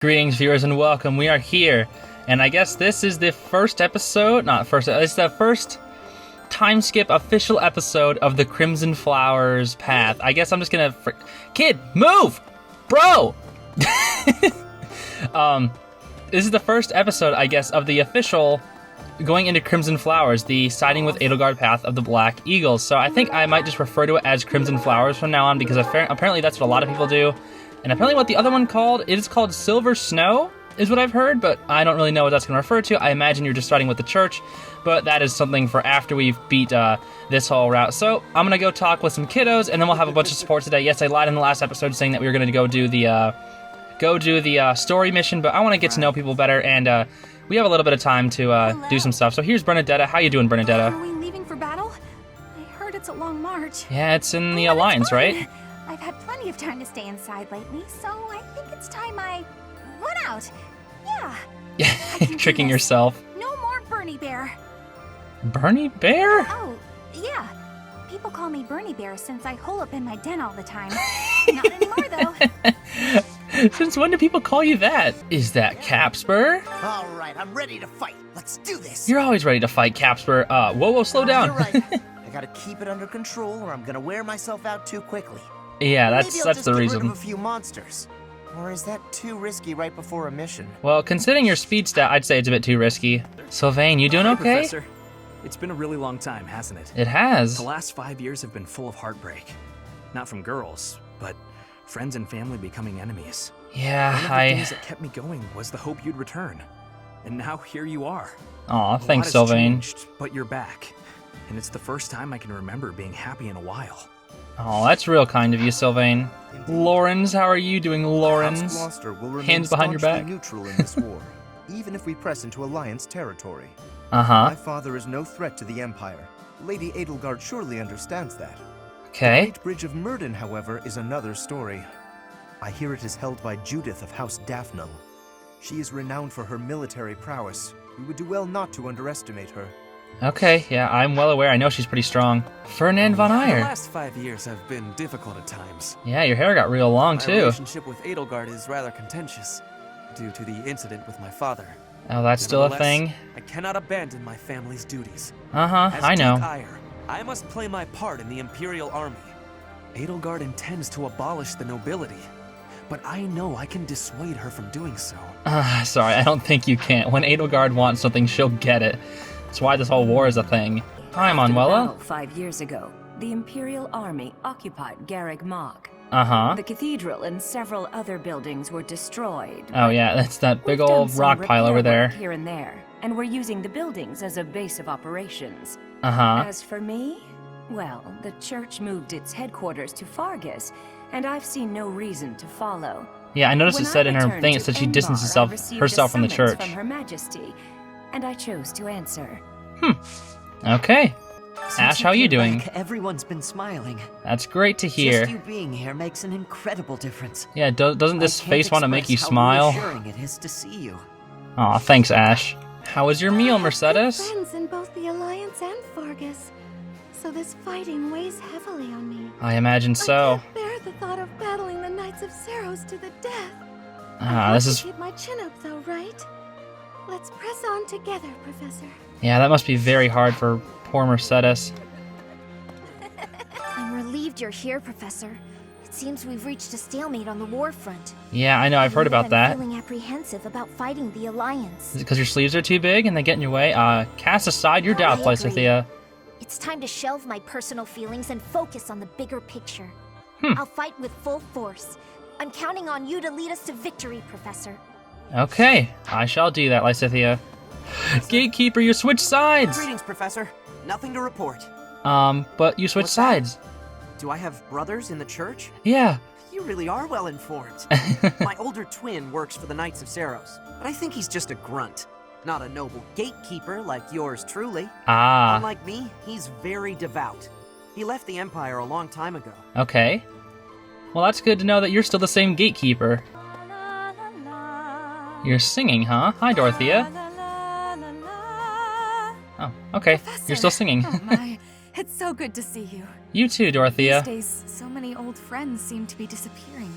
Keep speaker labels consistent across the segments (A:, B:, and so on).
A: Greetings, viewers, and welcome. We are here, and I guess this is the first episode, it's the first time skip official episode of the Crimson Flowers path. I guess I'm just gonna, kid, move! Bro! This is the first episode, I guess, of the official going into Crimson Flowers, the siding with Edelgard path of the Black Eagles. So I think I might just refer to it as Crimson Flowers from now on, because apparently that's what a lot of people do. And apparently what the other one called, it is called Silver Snow, is what I've heard, but I don't really know what that's going to refer to. I imagine you're just starting with the church, but that is something for after we've beat this whole route. So I'm going to go talk with some kiddos, and then we'll have a bunch of support today. Yes, I lied in the last episode saying that we were going to go do the story mission, but I want to get to know people better, and we have a little bit of time to do some stuff. So here's Bernadetta. How you doing, Bernadetta?
B: Are we leaving for battle? I heard it's a long march.
A: Yeah, it's in the Alliance, right?
B: I've had plenty of time to stay inside lately, so I think it's time I run out. Yeah.
A: Tricking yourself.
B: No more Bernie Bear.
A: Bernie Bear?
B: Oh, yeah. People call me Bernie Bear since I hole up in my den all the time. Not anymore, though.
A: Since when do people call you that? Is that Capspur?
C: All right, I'm ready to fight. Let's do this.
A: You're always ready to fight, Capspur. Whoa, slow down.
C: You're right. I gotta keep it under control, or I'm gonna wear myself out too quickly.
A: Yeah,
C: Maybe
A: that's
C: I'll
A: the
C: just get
A: reason.
C: rid of a few monsters. Or is that too risky right before a mission?
A: Well, considering your speed stat, I'd say it's a bit too risky. Sylvain, you doing
D: Hey,
A: okay?
D: Professor. It's been a really long time, hasn't it?
A: It has.
D: The last 5 years have been full of heartbreak. Not from girls, but friends and family becoming enemies.
A: Yeah,
D: One of the things that kept me going was the hope you'd return. And now here you are.
A: Aw,
D: A
A: thanks,
D: lot has
A: Sylvain.
D: changed, but you're back. And it's the first time I can remember being happy in a while.
A: Oh, that's real kind of you, Sylvain. Lawrence, how are you doing, Lawrence?
E: Gloucester will remain
A: Hands behind your back.
E: staunchly neutral in this war, even if we press into Alliance territory.
A: Uh-huh.
E: My father is no threat to the Empire. Lady Edelgard surely understands that.
A: Okay.
E: The Great Bridge of Myrden, however, is another story. I hear it is held by Judith of House Daphne. She is renowned for her military prowess. We would do well not to underestimate her.
A: Okay, yeah, I'm well aware. I know she's pretty strong. Ferdinand von
F: The
A: Eyre.
F: last 5 years have been difficult at times.
A: Yeah, your hair got real long,
F: My
A: too.
F: relationship with Edelgard is rather contentious, due to the incident with my father.
A: Oh, that's still a
F: Nevertheless,
A: thing?
F: I cannot abandon my family's duties.
A: Uh-huh,
F: As
A: I know.
F: Duke Eyre, I must play my part in the Imperial Army. Edelgard intends to abolish the nobility, but I know I can dissuade her from doing so.
A: Sorry, I don't think you can. When Edelgard wants something, she'll get it. That's why this whole war is a thing. Hi,
G: After the
A: Manuela.
G: battle 5 years ago, the Imperial Army occupied Garreg Mach.
A: Uh-huh.
G: The cathedral and several other buildings were destroyed.
A: Oh, yeah, that's that big
G: We've done
A: old
G: some
A: rock pile over
G: repair
A: there.
G: work here and there, and we're using the buildings as a base of operations.
A: Uh-huh.
G: As for me, well, the church moved its headquarters to Fargus, and I've seen no reason to follow.
A: Yeah, I noticed
G: When
A: it said
G: I
A: in her
G: returned
A: thing, it
G: to
A: said she
G: Enbar,
A: distanced
G: I received
A: herself
G: a
A: from the
G: summons
A: church.
G: from Her Majesty, and I chose to answer.
A: Okay.
C: Since
A: Ash, how you
C: came
A: doing?
C: back, everyone's been smiling.
A: That's great to hear.
C: Just you being here makes an incredible difference.
A: Yeah, doesn't this
C: I can't
A: face want to make you
C: express how
A: smile?
C: reassuring it is to see you.
A: Aw, thanks, Ash. How was your meal,
B: I have good
A: Mercedes?
B: friends in both the Alliance and Fargus, so this fighting weighs heavily on me.
A: I imagine so.
B: I can't bear the thought of battling the Knights of Seros to the death.
A: This is...
B: Keep my chin up, though, right? Let's press on together, Professor.
A: Yeah, that must be very hard for poor Mercedes.
H: I'm relieved you're here, Professor. It seems we've reached a stalemate on the war front.
A: Yeah, I know, I've heard about that.
H: I'm feeling apprehensive about fighting the Alliance.
A: Is it because your sleeves are too big and they get in your way? Cast aside your doubts,
H: I agree.
A: Lysithea.
H: It's time to shelve my personal feelings and focus on the bigger picture.
A: Hmm.
H: I'll fight with full force. I'm counting on you to lead us to victory, Professor.
A: Okay, I shall do that, Lysithea. Gatekeeper, you switched sides!
C: Greetings, Professor. Nothing to report.
A: But you switched
C: What's that?
A: sides.
C: Do I have brothers in the church?
A: Yeah.
C: You really are well informed. My older twin works for the Knights of Seros, but I think he's just a grunt. Not a noble gatekeeper like yours truly.
A: Ah,
C: Unlike me, he's very devout. He left the Empire a long time ago.
A: okay. Well, that's good to know that you're still the same gatekeeper. You're singing, huh? Hi, Dorothea. Oh, okay. You're still singing.
B: Oh my, it's so good to see you.
A: You too, Dorothea.
B: These days, so many old friends seem to be disappearing.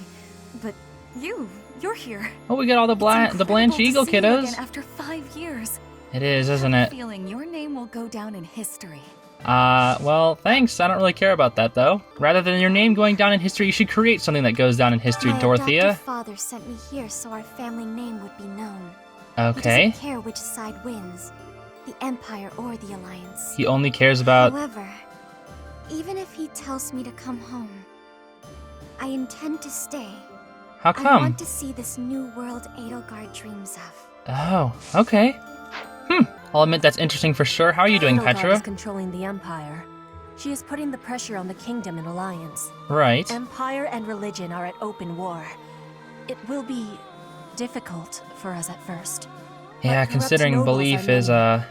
B: But you you're here.
A: Oh, we got all the Blanche Eagle kiddos.
B: Again after 5 years.
A: It is, isn't
B: I have
A: it?
B: a feeling your name will go down in history.
A: Well, thanks. I don't really care about that, though. Rather than your name going down in history, you should create something that goes down in history,
H: My
A: Dorothea.
H: adoptive father sent me here so our family name would be known.
A: Okay.
H: He doesn't care which side wins, the Empire or the Alliance.
A: He only cares about...
H: However, even if he tells me to come home, I intend to stay.
A: How
H: I
A: come?
H: want to see this new world Edelgard dreams of.
A: Oh, okay. I'll admit that's interesting for sure. How are you doing,
G: Edelgard
A: Petra?
G: is controlling the Empire. She is putting the pressure on the kingdom and alliance.
A: Right.
G: Empire and religion are at open war. It will be difficult for us at first.
A: Yeah,
G: But corrupt
A: considering
G: nobles
A: belief
G: are
A: is,
G: many.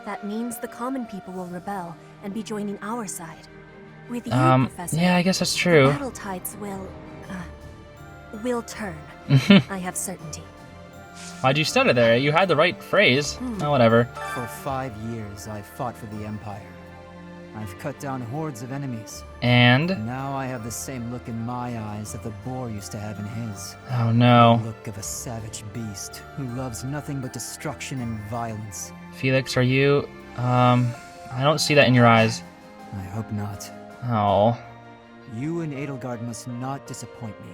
G: That means the common people will rebel and be joining our side. With you, Professor,
A: yeah, I guess that's
G: the
A: true.
G: battle tides will turn. I have certainty.
A: Why'd you stutter there? You had the right phrase. Oh, whatever.
I: For 5 years, I've fought for the Empire. I've cut down hordes of enemies.
A: And...
I: Now I have the same look in my eyes that the boar used to have in his.
A: Oh, no.
I: The look of a savage beast who loves nothing but destruction and violence.
A: Felix, are you... I don't see that in your eyes.
I: I hope not.
A: Oh.
I: You and Edelgard must not disappoint me.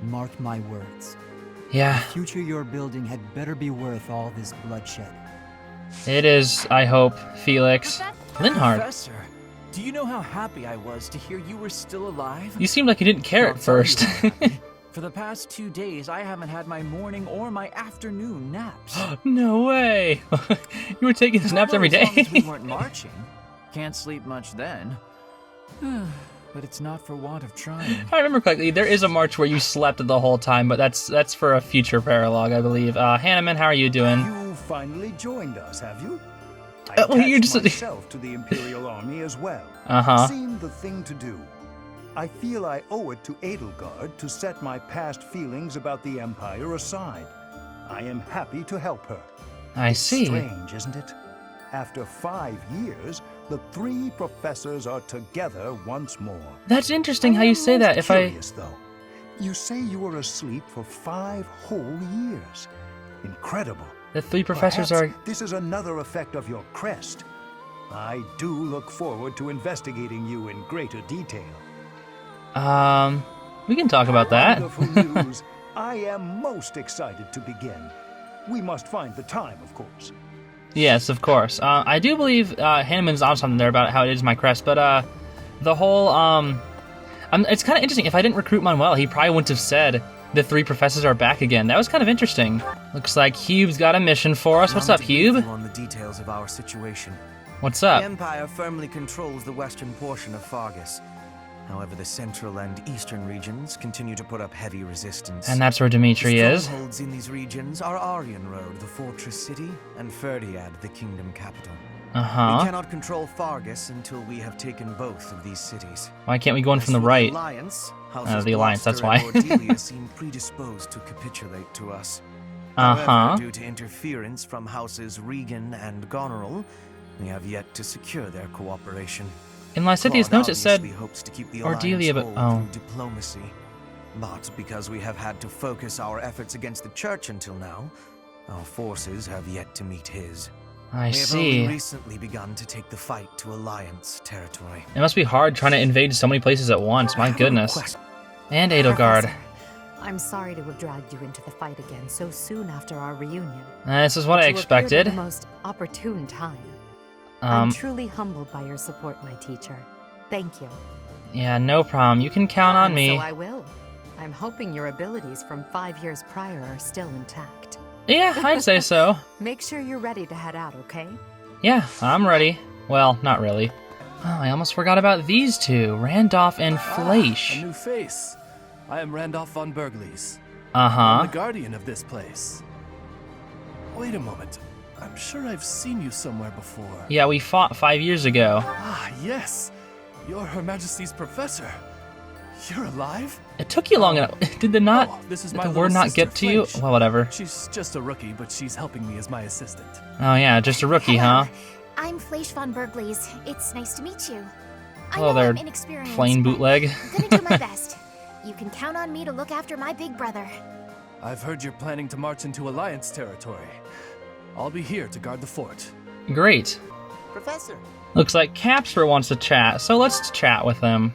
I: Mark my words.
A: Yeah,
I: The future you're building had better be worth all this bloodshed.
A: it is, I hope, Felix. Linhard,
F: Professor, do you know how happy I was to hear you were still alive?
A: you seemed like you didn't care
F: I'll
A: at
F: tell you
A: first.
F: I'm happy. For the past 2 days, I haven't had my morning or my afternoon naps.
A: No way! You were taking these naps every
F: As long as we
A: day.
F: weren't marching. Can't sleep much then. But it's not for want of trying.
A: If I remember correctly, there is a march where you slept the whole time, but that's for a future paralogue, I believe. Hanneman, how are you doing?
J: You finally joined us, have you? I
A: well, you
J: attached
A: just-
J: myself to the Imperial Army as well.
A: Uh-huh.
J: Seemed the thing to do. I feel I owe it to Edelgard to set my past feelings about the Empire aside. I am happy to help her.
A: I see.
J: Strange, isn't it? After 5 years, the 3 professors are together once more.
A: That's interesting how you say that. If I...
J: Curious, though. You say you were asleep for 5 whole years. Incredible.
A: The 3 professors
J: Perhaps
A: are...
J: This is another effect of your crest. I do look forward to investigating you in greater detail.
A: We can talk about that.
J: Wonderful news. I am most excited to begin. We must find the time, of course.
A: Yes, of course. I do believe Hanneman's on something there about how it is my crest, but the whole it's kind of interesting. If I didn't recruit Manuel, he probably wouldn't have said the 3 professors are back again. That was kind of interesting. Looks like Hube's got a mission for us. What's up, Hube?
C: On the details of our situation.
A: What's
C: The
A: up?
C: Empire firmly controls the western portion of Fargus. However, the central and eastern regions continue to put up heavy resistance.
A: And that's where Dimitri
C: The
A: is.
C: strongholds in these regions are Aryan Road, the fortress city, and Ferdiad, the kingdom capital. We
A: Uh-huh.
C: cannot control Fargus until we have taken both of these cities.
A: Why can't we go in
C: As
A: from the
C: for
A: right?
C: Alliance,
A: The Alliance, that's why.
C: and Cordelia seem predisposed to capitulate to us.
A: Uh-huh.
C: However, due to interference from houses Regan and Goneril, we have yet to secure their cooperation.
A: In Lycidia's
C: Claude
A: notes it said
C: obviously hopes to keep the
A: Cordelia,
C: alliance
A: but...
C: whole
A: oh.
C: through diplomacy. But because we have had to focus our efforts against the Church until now, our forces have yet to meet his.
A: I
C: We have only
A: see.
C: recently begun to take the fight to Alliance territory.
A: It must be hard trying to invade so many places at once. My goodness. And Edelgard.
K: Professor, I'm sorry to have dragged you into the fight again so soon after our reunion.
A: This is what I
K: But you appeared
A: expected.
K: at the most opportune time. I'm
A: Um,
K: truly humbled by your support, my teacher. Thank you.
A: yeah, no problem. You can count on
K: And
A: me.
K: So I will. I'm hoping your abilities from 5 years prior are still intact.
A: Yeah, I'd say so.
K: Make sure you're ready to head out, okay?
A: Yeah, I'm ready. Well, not really. Oh, I almost forgot about these 2, Randolph and
F: A
A: Fleisch.
F: new face. I am Randolph von Bergles.
A: Uh-huh.
F: I'm the guardian of this place. Wait a moment. I'm sure I've seen you somewhere before.
A: Yeah, we fought 5 years ago.
F: Ah, yes. You're Her Majesty's professor. You're alive?
A: It took you long enough. Did the not...
F: Oh, this is
A: did
F: my
A: the
F: little
A: word not
F: sister,
A: get to you?
F: Fleisch.
A: Well, whatever.
F: She's just a rookie, but she's helping me as my assistant.
A: Oh, yeah, just a rookie, huh?
H: I'm Fleisch von Bergles. It's nice to meet you.
A: Hello
H: I know
A: there,
H: I'm inexperienced,
A: plain
H: but
A: bootleg.
H: I'm gonna do my best. You can count on me to look after my big brother.
F: I've heard you're planning to march into Alliance territory. I'll be here to guard the fort.
A: Great.
E: Professor!
A: Looks like Capsper wants to chat, so let's chat with him.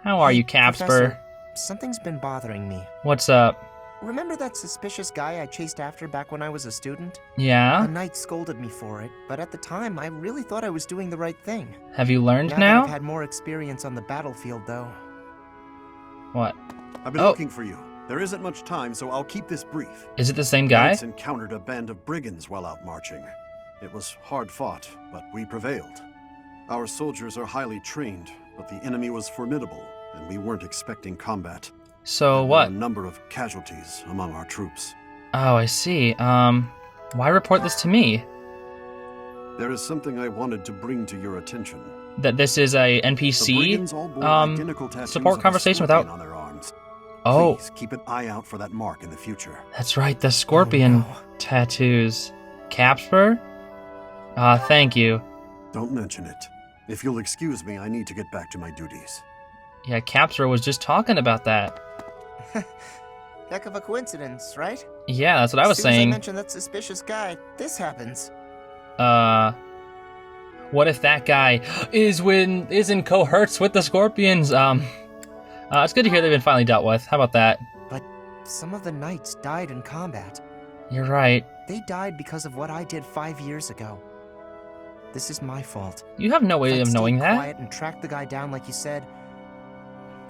A: How are you, Capsper?
L: Professor, something's been bothering me.
A: What's up?
L: Remember that suspicious guy I chased after back when I was a student?
A: Yeah?
L: A knight scolded me for it, but at the time I really thought I was doing the right thing.
A: Have you learned
L: That
A: now?
L: I've had more experience on the battlefield, though.
A: What?
M: I've been looking for you. There isn't much time, so I'll keep this brief.
A: Is it the same guy?
M: Knights encountered a band of brigands while out marching. It was hard fought, but we prevailed. Our soldiers are highly trained, but the enemy was formidable, and we weren't expecting combat.
A: So
M: There
A: what?
M: were a number of casualties among our troops.
A: Oh, I see. Why report this to me?
M: There is something I wanted to bring to your attention.
A: That this is a
M: The
A: NPC
M: brigands all bore identical tattoos
A: support
M: of a
A: conversation
M: scorpion
A: without.
M: on their arms.
A: Oh,
M: Please keep an eye out for that mark in the future.
A: that's right, the scorpion tattoos. Capsper? Thank you.
M: Don't mention it. If you'll excuse me, I need to get back to my duties.
A: Yeah, Capsper was just talking about that.
L: Heck of a coincidence, right?
A: Yeah, that's what I was
L: As soon as I
A: saying.
L: mentioned that suspicious guy, this happens.
A: What if that guy is in cohorts with the scorpions? It's good to hear they've been finally dealt with. How about that?
L: But some of the knights died in combat.
A: You're right.
L: They died because of what I did 5 years ago. This is my fault.
A: You have no way
L: If I'd
A: of knowing
L: stayed
A: that.
L: quiet and tracked the guy down like you said,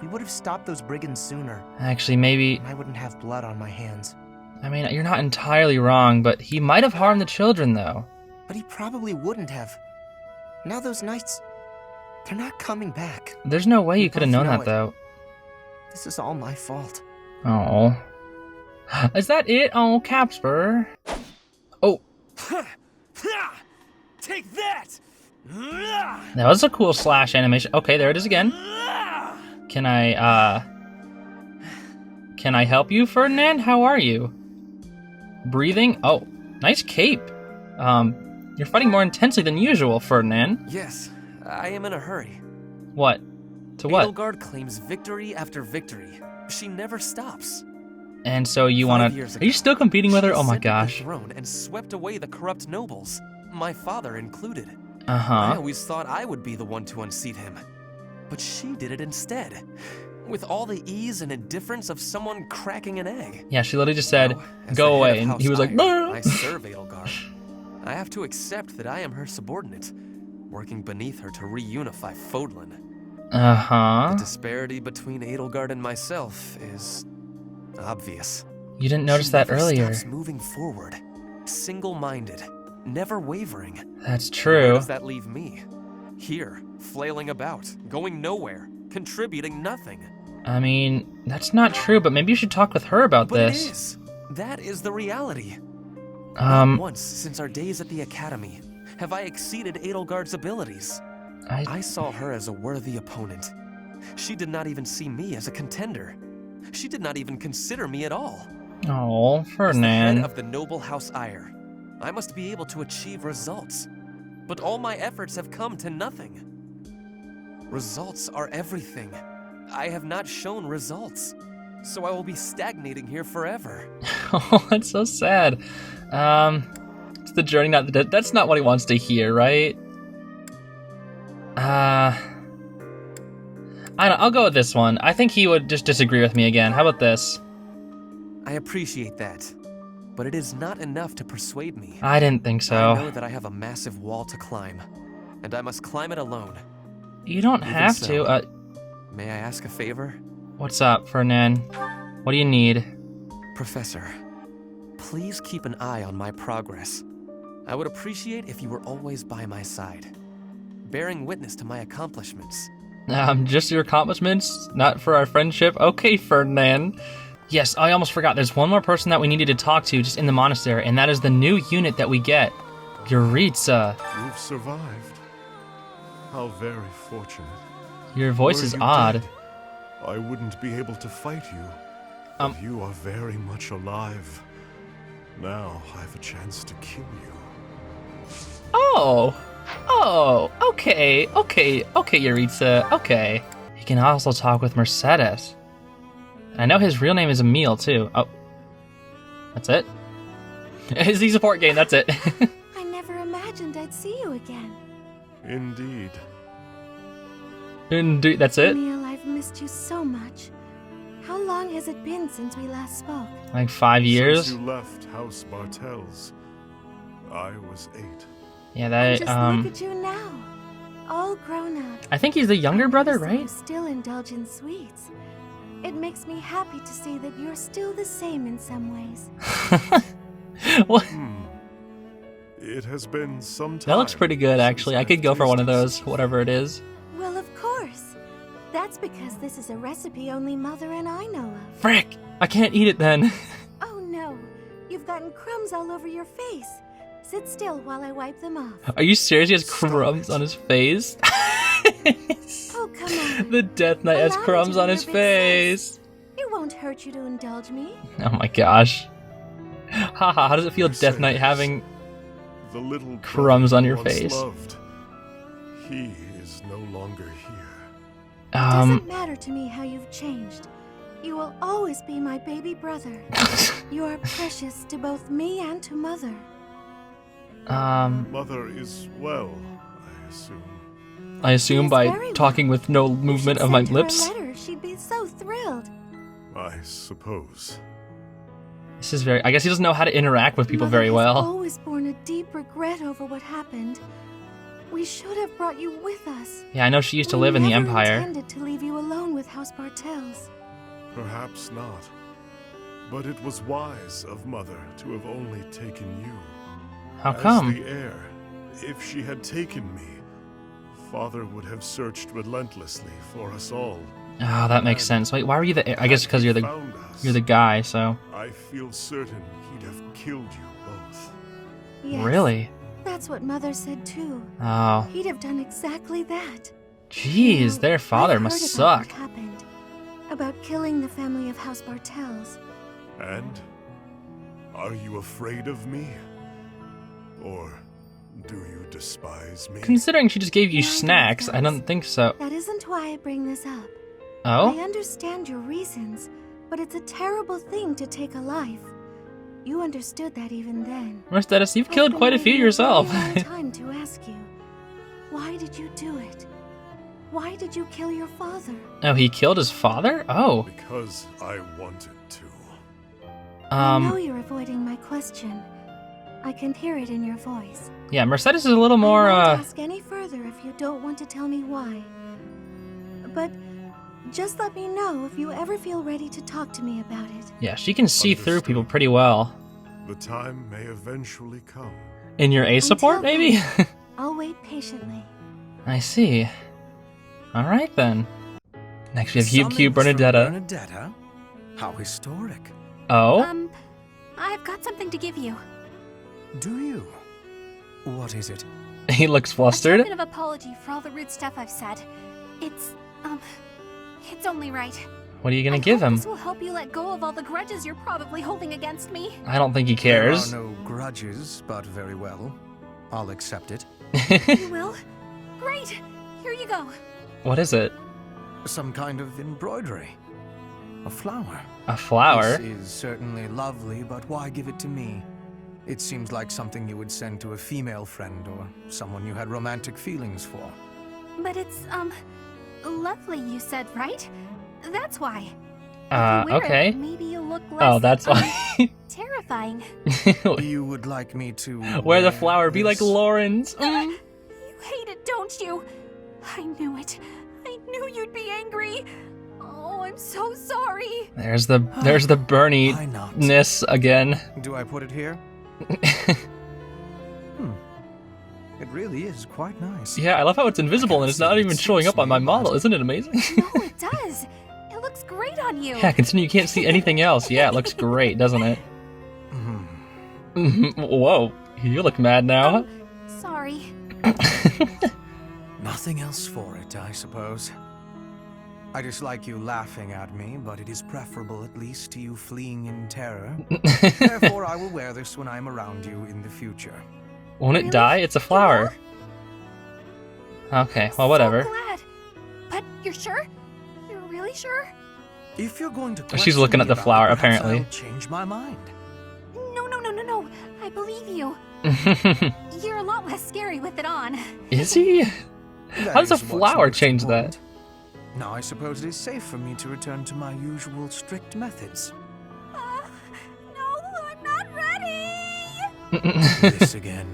L: we would have stopped those brigands sooner.
A: Actually, maybe.
L: And I wouldn't have blood on my hands.
A: I mean, you're not entirely wrong, but he might have harmed the children, though.
L: But he probably wouldn't have. Now those knights, they're not coming back.
A: There's no way you could have known
L: both
A: that,
L: know
A: though.
L: This is all my fault.
A: Oh. Is that it? Oh, Capsper. Oh.
F: Take that!
A: That was a cool slash animation. Okay, there it is again. Can I help you, Ferdinand? How are you? Breathing? Oh, nice cape. You're fighting more intensely than usual, Ferdinand.
F: Yes, I am in a hurry.
A: What? To what?
F: Edelgard claims victory after victory. She never stops.
A: And so you
F: 5
A: want
F: years
A: to...
F: ago,
A: Are you still competing with her? Oh my
F: ascended the
A: gosh.
F: throne and swept away the corrupt nobles, my father included.
A: Uh-huh.
F: I always thought I would be the one to unseat him. But she did it instead. With all the ease and indifference of someone cracking an egg.
A: Yeah, she literally just said,
F: Now, as
A: go
F: the head
A: away.
F: of
A: And
F: House
A: he was like,
F: Iron,
A: "Bah!"
F: I serve Edelgard. I have to accept that I am her subordinate, working beneath her to reunify Fodlan.
A: Uh-huh.
F: The disparity between Edelgard and myself is obvious.
A: You didn't notice
F: She
A: that
F: never
A: earlier.
F: stops moving forward, single-minded, never wavering.
A: That's
F: Where
A: true.
F: does that leave me? Here, flailing about, going nowhere, contributing nothing.
A: I mean, that's not true, but maybe you should talk with her about
F: But
A: this.
F: it is. That is the reality. Not once since our days at the academy have I exceeded Edelgard's abilities. I saw her as a worthy opponent. She did not even see me as a contender. She did not even consider me at all.
A: Oh,
F: As the head
A: Ferdinand.
F: of the noble House Ire, I must be able to achieve results. But all my efforts have come to nothing. Results are everything. I have not shown results, so I will be stagnating here forever.
A: Oh, that's so sad. It's the journey, not the... That's not what he wants to hear, right? I don't, I'll go with this one. I think he would just disagree with me again. How about this?
F: I appreciate that, but it is not enough to persuade me.
A: I didn't think so.
F: I know that I have a massive wall to climb, and I must climb it alone.
A: You don't
F: Even
A: have
F: so,
A: to.
F: May I ask a favor?
A: What's up, Ferdinand? What do you need?
F: Professor, please keep an eye on my progress. I would appreciate if you were always by my side, bearing witness to my accomplishments.
A: Just your accomplishments, not for our friendship? Okay, Ferdinand. Yes, I almost forgot. There's one more person that we needed to talk to just in the monastery, and that is the new unit that we get. Yuritsa.
N: You've survived. How very fortunate.
A: Your voice
N: Were
A: is
N: you
A: odd.
N: dead, I wouldn't be able to fight you. But you are very much alive. Now I have a chance to kill you.
A: Oh, okay, Yuritsa, okay. He can also talk with Mercedes. I know his real name is Emil, too. Oh, That's it? Is the support game, that's it.
H: I never imagined I'd see you again.
N: Indeed.
A: Indeed, that's it?
H: Emil, I've missed you so much. How long has it been since we last spoke?
A: Like 5 years?
N: Since you left House Bartels, I was 8.
A: Yeah, that,
H: Just look at you now. All grown up.
A: I think he's the younger brother,
H: You
A: right?
H: still indulge in sweets. It makes me happy to see that you're still the same in some ways.
A: What?
N: It has been some time.
A: That looks pretty good, actually. I could go for one of those, whatever it is.
H: Well, of course. That's because this is a recipe only Mother and I know of.
A: Frick! I can't eat it then.
H: Oh no, you've gotten crumbs all over your face. Sit still while I wipe them off.
A: Are you serious? He has crumbs on his face?
H: Oh, come on.
A: The Death Knight has
H: Allow me
A: crumbs
H: to
A: on
H: be
A: his
H: your big sis.
A: face.
H: It won't hurt you to indulge me.
A: Oh my gosh. Haha, how does it feel, Death Knight, having
N: the little
A: crumbs on your
N: once
A: face?
N: Loved. He is no longer here.
H: It doesn't matter to me how you've changed. You will always be my baby brother. You are precious to both me and to Mother.
N: Mother is well, I assume.
A: I assume by talking with no movement of my
H: Send her a
A: lips.
H: letter. She'd be so thrilled.
N: I suppose.
A: This is very. I guess he doesn't know how to interact with people
H: Mother
A: very
H: has
A: well.
H: always borne a deep regret over what happened. We should have brought you with us.
A: Yeah, I know she used to live in the
H: We never
A: Empire.
H: intended to leave you alone with House Bartels.
N: Perhaps not. But it was wise of Mother to have only taken you.
A: How come?
N: As the heir, if she had taken me, Father would have searched relentlessly for us all.
A: Oh, that makes sense. Wait, why were you the? I guess because you're the guy. So.
N: I feel certain he'd have killed you both.
H: Yes,
A: Really?
H: That's what Mother said too.
A: Oh.
H: He'd have done exactly that.
A: Jeez, their father
H: I've
A: must
H: heard about
A: suck.
H: what happened. About killing the family of House Bartels.
N: And? Are you afraid of me? Or do you despise me?
A: Considering she just gave you
H: No,
A: snacks, I
H: thanks.
A: don't think so.
H: That isn't why I bring this up.
A: Oh?
H: I understand your reasons, but it's a terrible thing to take a life. You understood that even then.
A: Mercedes, you've killed quite a few yourself.
H: I've been waiting a long time to ask you, why did you do it? Why did you kill your father?
A: Oh, he killed his father? Oh.
N: Because I wanted to.
H: I know you're avoiding my question. I can hear it in your voice.
A: Yeah, Mercedes is a little more,
H: I won't ask any further if you don't want to tell me why. But just let me know if you ever feel ready to talk to me about it.
A: Yeah, she can see through people pretty well.
N: The time may eventually come.
A: In your A support,
H: Until
A: maybe?
H: then, I'll wait patiently.
A: I see. Alright then. Next we have Cute
O: Summons from
A: Bernadetta.
O: Bernadetta? How historic.
A: Oh?
B: I've got something to give you.
O: Do you? What is it?
A: He looks
B: A
A: flustered.
B: token of apology for all the rude stuff I've said. It's only right.
A: What are you gonna give him?
B: This will help you let go of all the grudges you're probably holding against me.
A: I don't think he cares.
O: There are no grudges, but very well. I'll accept it.
B: You will? Great! Here you go.
A: What is it?
O: Some kind of embroidery. A flower.
A: A flower?
O: This is certainly lovely, but why give it to me? It seems like something you would send to a female friend or someone you had romantic feelings for.
B: But it's, lovely, you said, right? That's why. If you wear
A: Okay.
B: It, maybe you'll look less,
A: Oh, that's why.
B: terrifying.
O: You would like me to
A: Wear the flower, be like Lawrence.
B: You hate it, don't you? I knew it. I knew you'd be angry. Oh, I'm so sorry.
A: There's the Bernie-ness again.
O: Do I put it here? It really is quite nice.
A: Yeah, I love how it's invisible and it's not even showing up on my model. Isn't it amazing?
B: No, it does. It looks great on you.
A: Yeah, considering you can't see anything else. Yeah, it looks great, doesn't it? Whoa, you look mad now.
B: Sorry.
O: Nothing else for it, I suppose. I dislike you laughing at me, but it is preferable at least to you fleeing in terror. Therefore, I will wear this when I'm around you in the future.
A: Won't it die? It's a flower. Okay, well, whatever.
B: So glad. But you're sure? You're really sure?
O: If you're going to
A: She's looking at the
O: question me
A: flower,
O: about it, perhaps
A: apparently.
O: I'll change my mind.
B: No, I believe you. You're a lot less scary with it on.
A: Is he?
O: That
A: How does a
O: is what's
A: flower
O: most
A: change
O: important.
A: that?
O: Now I suppose it is safe for me to return to my usual strict methods.
B: No, I'm not ready.
O: This again.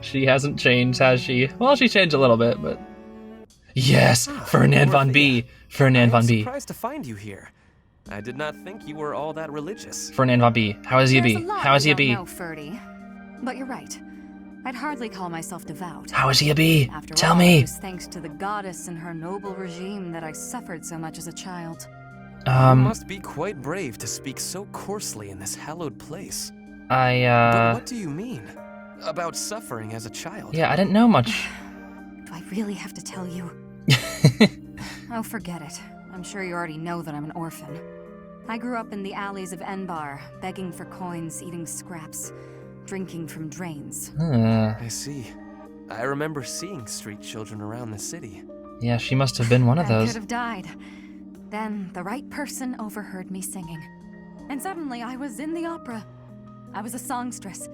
A: She hasn't changed, has she? Well, she changed a little bit, but... Yes! Ferdinand von B! Ferdinand von B.
F: Surprised to find you here. I did not think you were all that religious.
A: Ferdinand von B. How is he a
P: There's
A: B?
P: a lot
A: How is he a
P: we
A: B?
P: don't know, Ferdy. But you're right. I'd hardly call myself devout.
A: How is he a B?
P: After
A: Tell
P: all,
A: me.
P: It was thanks to the goddess and her noble regime that I suffered so much as a child.
F: You must be quite brave to speak so coarsely in this hallowed place. But what do you mean? About suffering as a child?
A: Yeah, I didn't know much.
P: Do I really have to tell you? Oh, forget it. I'm sure you already know that I'm an orphan. I grew up in the alleys of Enbar, begging for coins, eating scraps, drinking from drains.
F: I see. I remember seeing street children around the city.
A: Yeah, she must have been one of
P: I
A: those.
P: could have died. Then the right person overheard me singing. And suddenly I was in the opera. I was a songstress.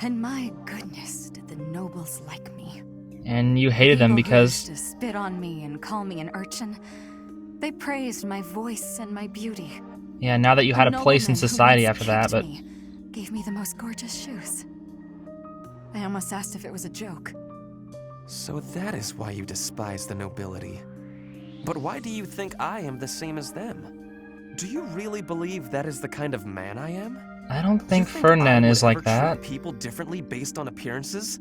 P: And my goodness, did the nobles like me.
A: And you hated them
P: People who
A: because...
P: used to spit on me and call me an urchin. They praised my voice and my beauty.
A: Yeah, now that you had a place in
P: nobleman who
A: society
P: once
A: after that,
P: kicked
A: but...
P: me gave me the most gorgeous shoes. I almost asked if it was a joke.
F: So that is why you despise the nobility. But why do you think I am the same as them? Do you really believe that is the kind of man I am?
A: I don't think Ferdinand is like that.
F: Treat people differently based on appearances?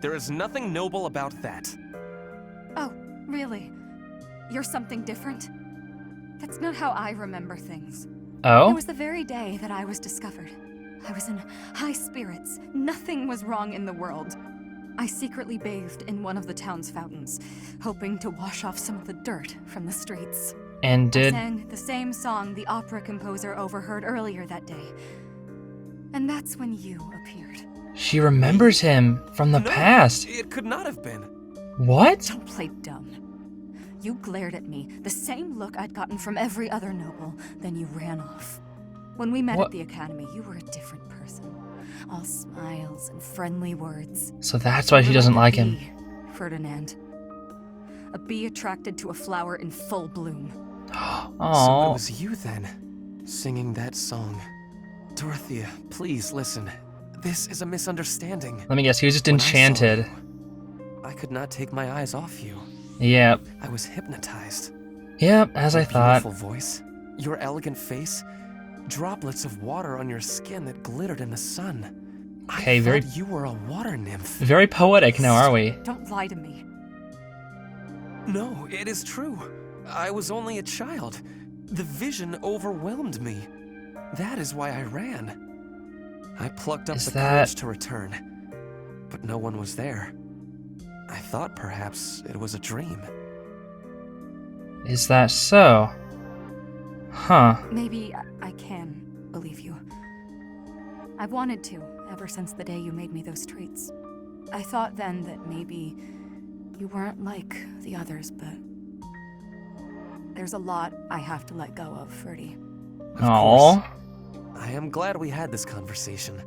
F: There is nothing noble about that.
P: Oh, really? You're something different? That's not how I remember things.
A: Oh?
P: It was the very day that I was discovered. I was in high spirits. Nothing was wrong in the world. I secretly bathed in one of the town's fountains, hoping to wash off some of the dirt from the streets.
A: And did...
P: I sang the same song the opera composer overheard earlier that day. And that's when you appeared.
A: She remembers him from the past.
F: It could not have been.
A: What?
P: Don't play dumb. You glared at me, the same look I'd gotten from every other noble, then you ran off. When we met
A: What?
P: at the academy, you were a different person. All smiles and friendly words.
A: So that's why she doesn't like him.
P: Ferdinand. A bee attracted to a flower in full bloom.
F: So it was you then, singing that song. Dorothea, please listen. This is a misunderstanding.
A: Let me guess, he was just
F: When I saw
A: enchanted.
F: you, I could not take my eyes off you.
A: Yep.
F: I was hypnotized.
A: Yep, as I
F: Your
A: thought.
F: beautiful voice, your elegant face, droplets of water on your skin that glittered in the sun.
A: Okay,
F: I
A: very...
F: thought you were a water nymph.
A: Very poetic now, are we?
P: Don't lie to me.
F: No, it is true. I was only a child. The vision overwhelmed me. That is why I ran. I plucked up
A: Is
F: the
A: that-
F: courage to return, but no one was there. I thought perhaps it was a dream.
A: Is that so? Huh.
P: Maybe I can believe you. I've wanted to, ever since the day you made me those treats. I thought then that maybe you weren't like the others, but there's a lot I have to let go of, Ferdy.
A: Aww.
F: I am glad we had this conversation.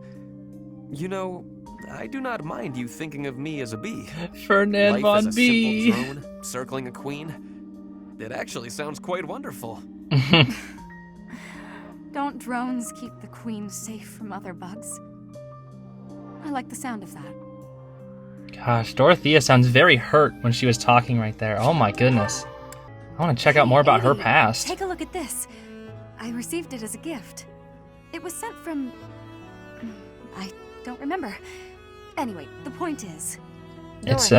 F: You know, I do not mind you thinking of me as a bee.
A: Ferdinand
F: Life
A: von
F: as a
A: B.
F: simple drone, circling a queen. It actually sounds quite wonderful.
P: Don't drones keep the queen safe from other bugs? I like the sound of that.
A: Gosh, Dorothea sounds very hurt when she was talking right there. Oh my goodness. I want to check out more about her
P: Hey,
A: past.
P: Take a look at this. I received it as a gift. It was sent from... I don't remember. Anyway, the point is...
A: It's,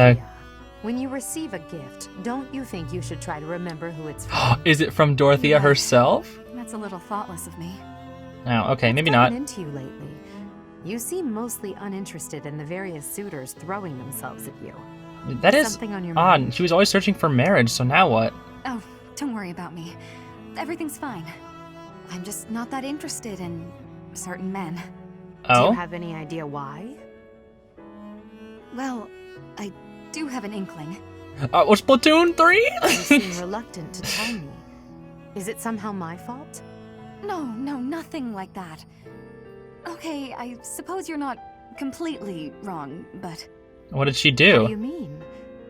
K: When you receive a gift, don't you think you should try to remember who it's from?
A: Is it from Dorothea herself?
P: That's a little thoughtless of me.
A: Oh, okay, maybe
K: What's
A: not.
K: gotten into you lately? You seem mostly uninterested in the various suitors throwing themselves at you.
A: That is
K: Something on your
A: odd.
K: mind?
A: She was always searching for marriage, so now what?
P: Oh, don't worry about me. Everything's fine. I'm just not that interested in certain men.
K: Do
A: Oh?
K: you have any idea why?
P: Well, I do have an inkling.
A: Was Splatoon 3?
K: You seem reluctant to tell me. Is it somehow my fault?
P: No, nothing like that. Okay, I suppose you're not completely wrong, but...
A: What did she
K: What
A: do?
K: do you mean?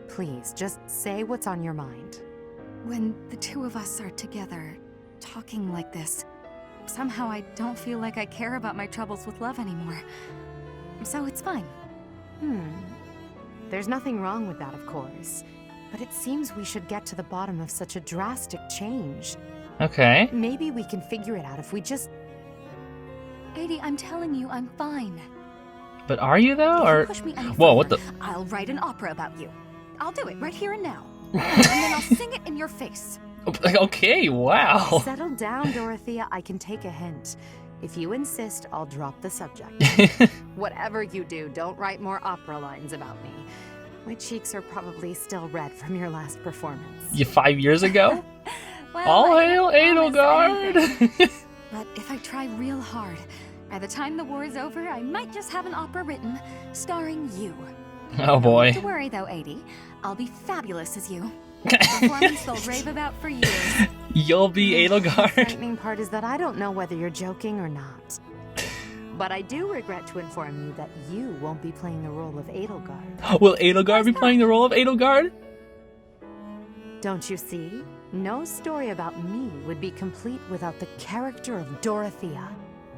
K: Please, just say what's on your mind.
P: When the two of us are together, talking like this, somehow I don't feel like I care about my troubles with love anymore. So it's fine.
K: There's nothing wrong with that, of course. But it seems we should get to the bottom of such a drastic change.
A: Okay.
K: Maybe we can figure it out if we just...
P: Adie, I'm telling you, I'm fine.
A: But are you though,
P: If
A: or?
P: you push me any
A: Whoa, what the?
P: further, I'll write an opera about you. I'll do it right here and now. And then I'll sing it in your face.
A: Okay, wow.
K: Settle down, Dorothea. I can take a hint. If you insist, I'll drop the subject. Whatever you do, don't write more opera lines about me. My cheeks are probably still red from your last performance.
A: You 5 years ago?
P: Well,
A: All
P: I
A: hail
P: can't promise anything.
A: Edelgard!
P: But if I try real hard, by the time the war is over, I might just have an opera written starring you.
A: Oh boy.
P: Don't worry though, Adie. I'll be fabulous as you. Performance they'll rave about for years.
A: You'll be
K: The
A: Edelgard.
K: frightening part is that I don't know whether you're joking or not. But I do regret to inform you that you won't be playing the role of Edelgard.
A: Will Edelgard be playing the role of Edelgard?
K: Don't you see? No story about me would be complete without the character of Dorothea.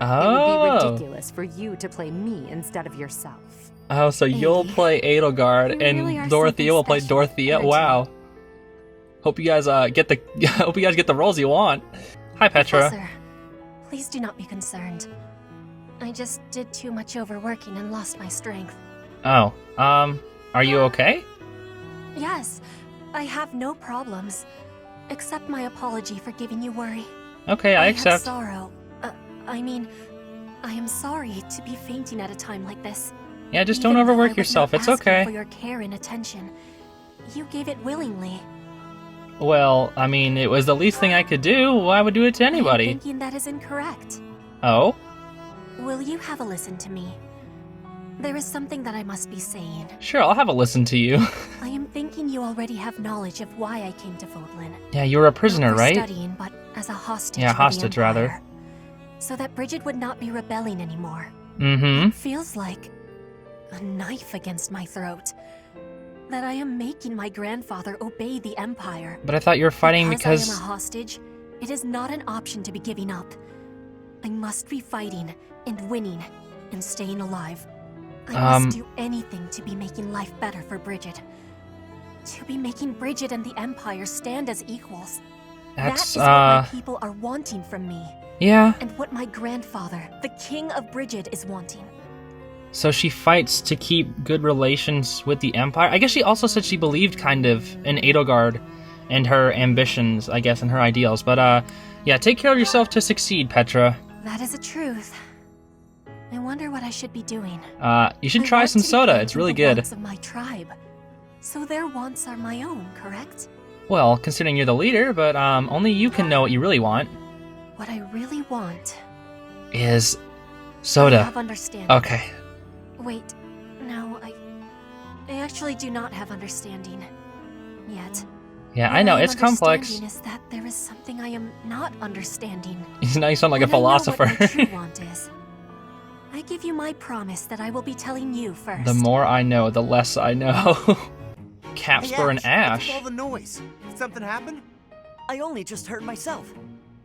K: It would be ridiculous for you to play me instead of yourself.
A: Oh, so you'll play Edelgard
K: You really are
A: and Dorothea will play
K: something
A: Dorothea.
K: special,
A: Wow. Hope you guys get the hope you guys get the roles you want. Hi, Petra.
Q: Professor, please do not be concerned. I just did too much overworking and lost my strength.
A: Oh, are you okay?
Q: Yes, I have no problems. Accept my apology for giving you worry.
A: Okay, I
Q: have
A: accept.
Q: sorrow. I am sorry to be fainting at a time like this.
A: Yeah, just don't
Q: Even though I
A: overwork
Q: was
A: yourself.
Q: not
A: It's
Q: asking
A: okay.
Q: For your care and attention, you gave it willingly.
A: Well, I mean, it was the least thing I could do. I would do it to anybody.
Q: Thinking that is incorrect.
A: Oh?
Q: Will you have a listen to me? There is something that I must be saying.
A: Sure, I'll have a listen to you.
Q: I am thinking you already have knowledge of why I came to Vodlin.
A: Yeah, you were a prisoner,
Q: Not for
A: right?
Q: studying, but as a hostage.
A: Yeah,
Q: for the
A: hostage, rather.
Q: Empire, so that Bridget would not be rebelling anymore.
A: Mm-hmm.
Q: It feels like a knife against my throat. That I am making my grandfather obey the Empire.
A: But I thought you were fighting
Q: because I
A: because...
Q: am a hostage, it is not an option to be giving up. I must be fighting and winning and staying alive. I must do anything to be making life better for Bridget. To be making Bridget and the Empire stand as equals.
A: That's,
Q: that is what my people are wanting from me.
A: Yeah.
Q: And what my grandfather, the King of Bridget, is wanting.
A: So she fights to keep good relations with the Empire? I guess she also said she believed kind of in Edelgard and her ambitions, I guess, and her ideals. But, yeah, take care of yourself to succeed, Petra.
Q: That is a truth. I wonder what I should be doing.
A: You should try some soda. It's really good.
Q: Wants of my tribe. So their wants are my own, correct?
A: Well, considering you're the leader, but, only you can know what you really want.
Q: What I really want
A: Is soda.
Q: I have understanding.
A: Okay.
Q: Wait, no, I actually do not have understanding yet.
A: Yeah,
Q: What
A: I know,
Q: am
A: it's complex.
Q: understanding is that there is something I am not understanding.
A: Now you sound like a
Q: And I know
A: philosopher.
Q: what my true want is. I give you my promise that I will be telling you first.
A: The more I know, the less I know. Capspur and
L: Ash,
A: Ash.
L: what's all the noise? Did something happen?
C: I only just hurt myself.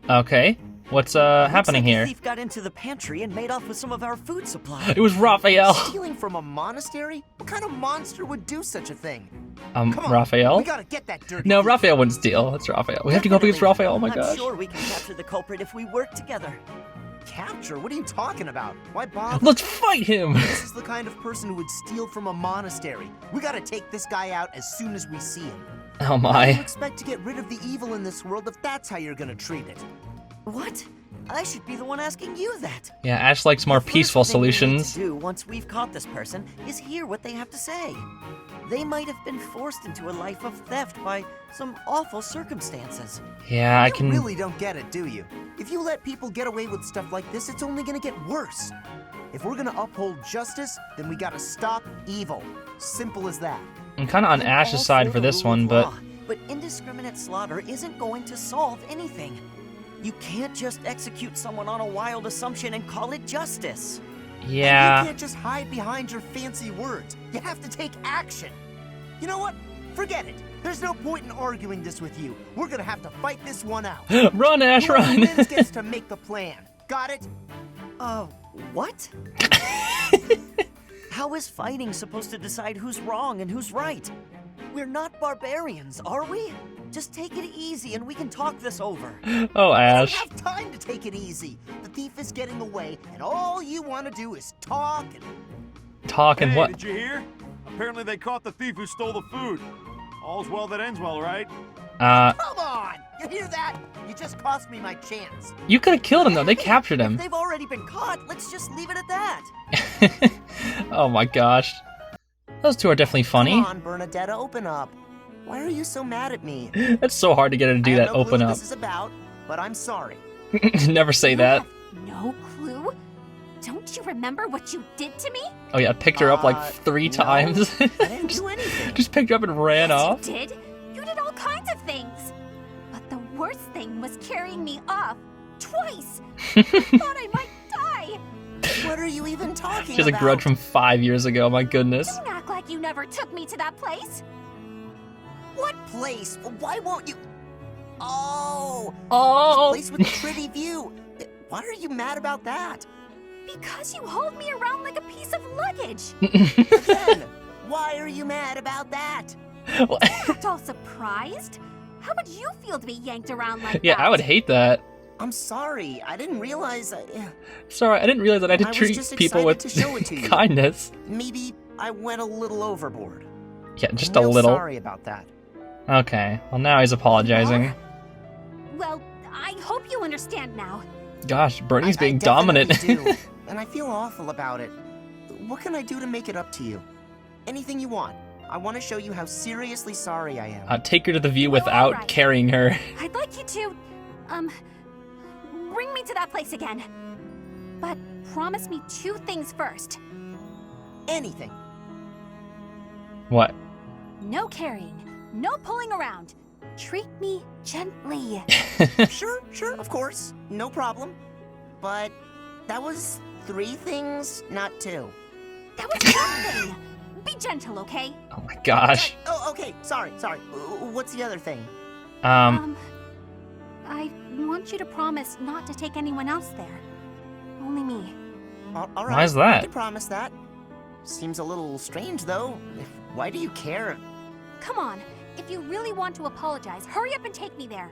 A: Okay. What's happening
C: Looks like
A: here?
C: a thief got into the pantry and made off with some of our food supplies.
A: It was Raphael.
L: Stealing from a monastery? What kind of monster would do such a thing? Come on,
A: Raphael?
L: we gotta get that dirty
A: No,
L: thief.
A: Raphael wouldn't steal. It's Raphael. We have to go up against Raphael. Oh my
C: I'm
A: gosh.
C: sure we can capture the culprit if we work together.
L: Capture? What are you talking about? Why bother?
A: Let's fight him!
L: This is the kind of person who would steal from a monastery. We gotta take this guy out as soon as we see him.
A: Oh
L: How do
A: my.
L: you expect to get rid of the evil in this world if that's how you're gonna treat it?
C: What? I should be the one asking you that.
A: Yeah, Ash likes more peaceful
C: First thing we need
A: solutions.
C: to do once we've caught this person is hear what they have to say. They might have been forced into a life of theft by some awful circumstances.
A: Yeah, I
L: You
A: can...
L: really don't get it, do you? If you let people get away with stuff like this, it's only gonna get worse. If we're gonna uphold justice, then we gotta stop evil. Simple as that.
A: I'm kind of on Ash's
C: All
A: side
C: for
A: for
C: the
A: this
C: rule of
A: one, but...
C: law, but indiscriminate slaughter isn't going to solve anything.
R: You can't just execute someone on a wild assumption and call it justice.
A: Yeah.
L: And you can't just hide behind your fancy words. You have to take action. You know what? Forget it. There's no point in arguing this with you. We're gonna have to fight this one out.
A: Run, Ash,
L: Whoever
A: run!
L: wins gets to make the plan. Got it?
R: What? How is fighting supposed to decide who's wrong and who's right? We're not barbarians, are we? Just take it easy and we can talk this over.
A: Oh, Ash.
L: I don't have time to take it easy. The thief is getting away, and all you want to do is talk and...
A: Talk and what?
S: Did you hear? Apparently they caught the thief who stole the food. All's well that ends well, right?
L: Come on! You hear that? You just cost me my chance.
A: You could have killed him, though. They captured him.
R: If they've already been caught, let's just leave it at that.
A: Oh my gosh. Those two are definitely funny.
L: Come on, Bernadetta, open up. Why are you so mad at me?
A: It's so hard to get her to do that.
L: I have no
A: Open
L: clue
A: up.
L: what this is about, but I'm sorry.
A: Never say that.
B: No clue? Don't you remember what you did to me?
A: Oh yeah, picked her up like 3 times.
L: I didn't do anything.
A: Just picked her up and ran off.
B: You did? You did all kinds of things. But the worst thing was carrying me off twice. I thought I might die.
L: What are you even talking
A: She has a
L: about?
A: grudge from 5 years ago. My goodness.
B: Don't act like you never took me to that place.
L: What place? Why won't you? Oh!
A: Oh!
L: The place with the pretty view. Why are you mad about that?
B: Because you hold me around like a piece of luggage.
L: Again, why are you mad about that?
B: You act all surprised? How would you feel to be yanked around like
A: Yeah,
B: that?
A: I would hate that.
L: I'm sorry. I didn't realize.
A: Sorry, I didn't realize that I had to
L: I was
A: treat
L: just
A: people
L: excited
A: with
L: to show it to you.
A: kindness.
L: Maybe I went a little overboard.
A: Yeah, just
L: I'm
A: a
L: real
A: little.
L: Sorry about that.
A: Okay, well now he's apologizing.
B: Well, I hope you understand now.
A: Gosh, Bernie's
L: I
A: being
L: definitely
A: dominant.
L: do, and I feel awful about it. What can I do to make it up to you? Anything you want. I want to show you how seriously sorry I am.
A: Take her to the view without
B: alright.
A: carrying her.
B: I'd like you to, bring me to that place again. But promise me 2 things first.
L: Anything.
A: What?
B: No carrying, no pulling around. Treat me gently.
L: Sure, of course. No problem. But that was 3 things, not 2.
B: That was 1 thing. Be gentle, okay?
A: Oh my gosh.
L: Oh, okay. Sorry. What's the other thing?
B: I want you to promise not to take anyone else there. Only me.
L: All right.
A: Why is that?
L: I can promise that. Seems a little strange, though. Why do you care?
B: Come on. If you really want to apologize, hurry up and take me there.